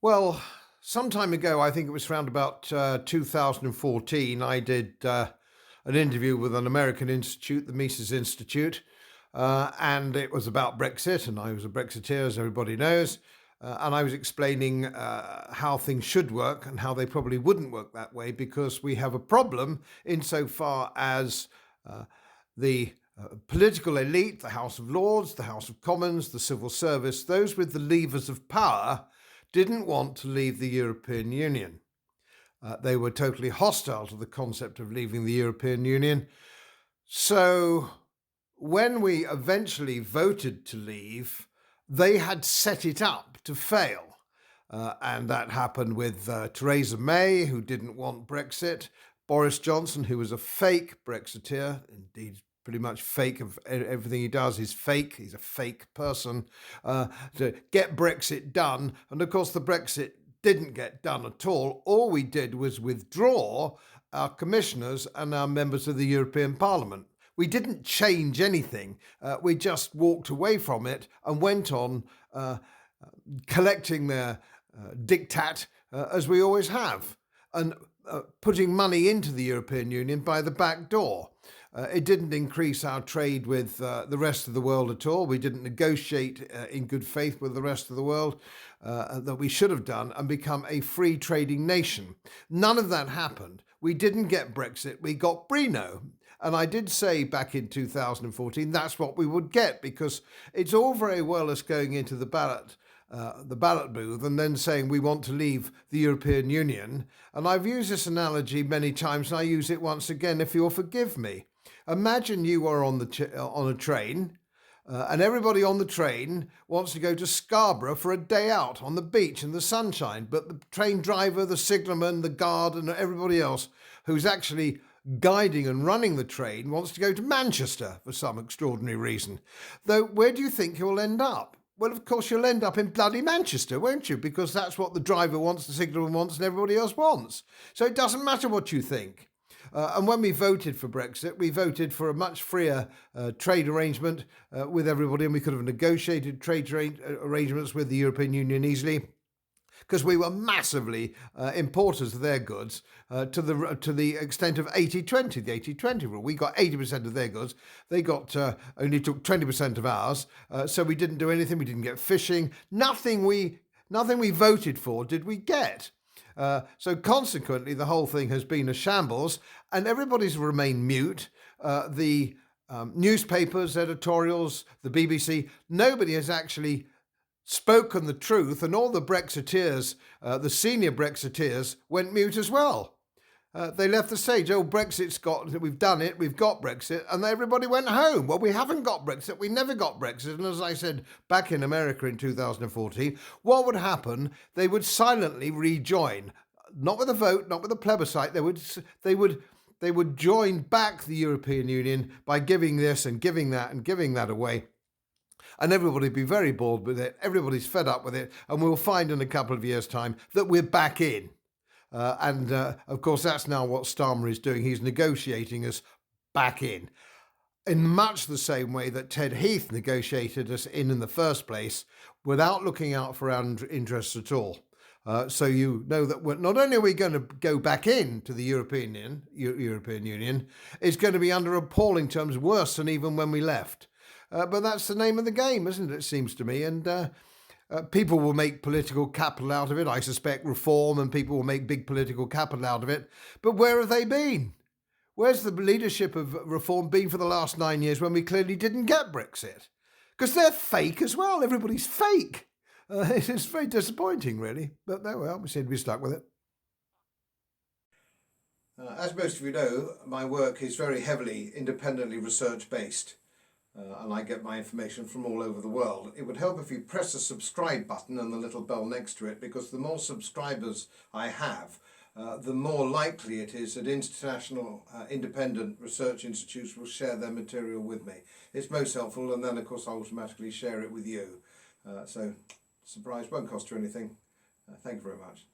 Well, some time ago, I think it was around about 2014, I did an interview with an American institute, the Mises Institute, and it was about Brexit, and I was a Brexiteer, as everybody knows, and I was explaining how things should work and how they probably wouldn't work that way because we have a problem insofar as the political elite, the House of Lords, the House of Commons, the civil service, those with the levers of power, didn't want to leave the European Union. They were totally hostile to the concept of leaving the European Union. So when we eventually voted to leave, they had set it up to fail. And that happened with Theresa May, who didn't want Brexit, Boris Johnson, who was a fake Brexiteer, indeed pretty much fake of everything he does is fake. He's a fake person to get Brexit done. And of course, the Brexit didn't get done at all. All we did was withdraw our commissioners and our members of the European Parliament. We didn't change anything. We just walked away from it and went on collecting their diktat as we always have, and putting money into the European Union by the back door. It didn't increase our trade with the rest of the world at all. We didn't negotiate in good faith with the rest of the world that we should have done and become a free trading nation. None of that happened. We didn't get Brexit. We got Brino. And I did say back in 2014 that's what we would get, because it's all very well us going into the ballot booth and then saying we want to leave the European Union. And I've used this analogy many times, and I use it once again, if you'll forgive me. Imagine you are on a train, and everybody on the train wants to go to Scarborough for a day out on the beach in the sunshine, but the train driver, the signalman, the guard, and everybody else who's actually guiding and running the train wants to go to Manchester for some extraordinary reason. Though, where do you think you'll end up? Well, of course, you'll end up in bloody Manchester, won't you? Because that's what the driver wants, the signalman wants, and everybody else wants. So it doesn't matter what you think. And when we voted for Brexit, we voted for a much freer trade arrangement with everybody, and we could have negotiated trade arrangements with the European Union easily, because we were massively importers of their goods to the extent of 80-20, the 80-20 rule. We got 80% of their goods. They got only took 20% of ours. So we didn't do anything. We didn't get fishing. Nothing we voted for did we get. So consequently, the whole thing has been a shambles, and everybody's remained mute. The newspapers, editorials, the BBC, nobody has actually spoken the truth, and all the Brexiteers, the senior Brexiteers, went mute as well. They left the stage. Oh, we've done it, we've got Brexit, and everybody went home. Well, we haven't got Brexit, we never got Brexit, and as I said back in America in 2014, what would happen? They would silently rejoin, not with a vote, not with a plebiscite. They would join back the European Union by giving this and giving that and giving that away. And everybody would be very bored with it. Everybody's fed up with it. And we'll find in a couple of years' time that we're back in. Of course, that's now what STARMER is doing. He's negotiating us back in much the same way that Ted Heath negotiated us in the first place, without looking out for our interests at all. So you know that not only are we going to go back into the European Union, it's going to be under appalling terms, worse than even when we left. But that's the name of the game, isn't it? It seems to me. And people will make political capital out of it. I suspect reform, and people will make big political capital out of it. But where have they been? Where's the leadership of reform been for the last 9 years when we clearly didn't get Brexit? Because they're fake as well. Everybody's fake. It's very disappointing, really. But there we are. We seem to be stuck with it. As most of you know, my work is very heavily independently research-based. And I get my information from all over the world. It would help if you press the subscribe button and the little bell next to it, because the more subscribers I have, the more likely it is that international independent research institutes will share their material with me. It's most helpful, and then of course I automatically share it with you. So surprise, won't cost you anything. Thank you very much.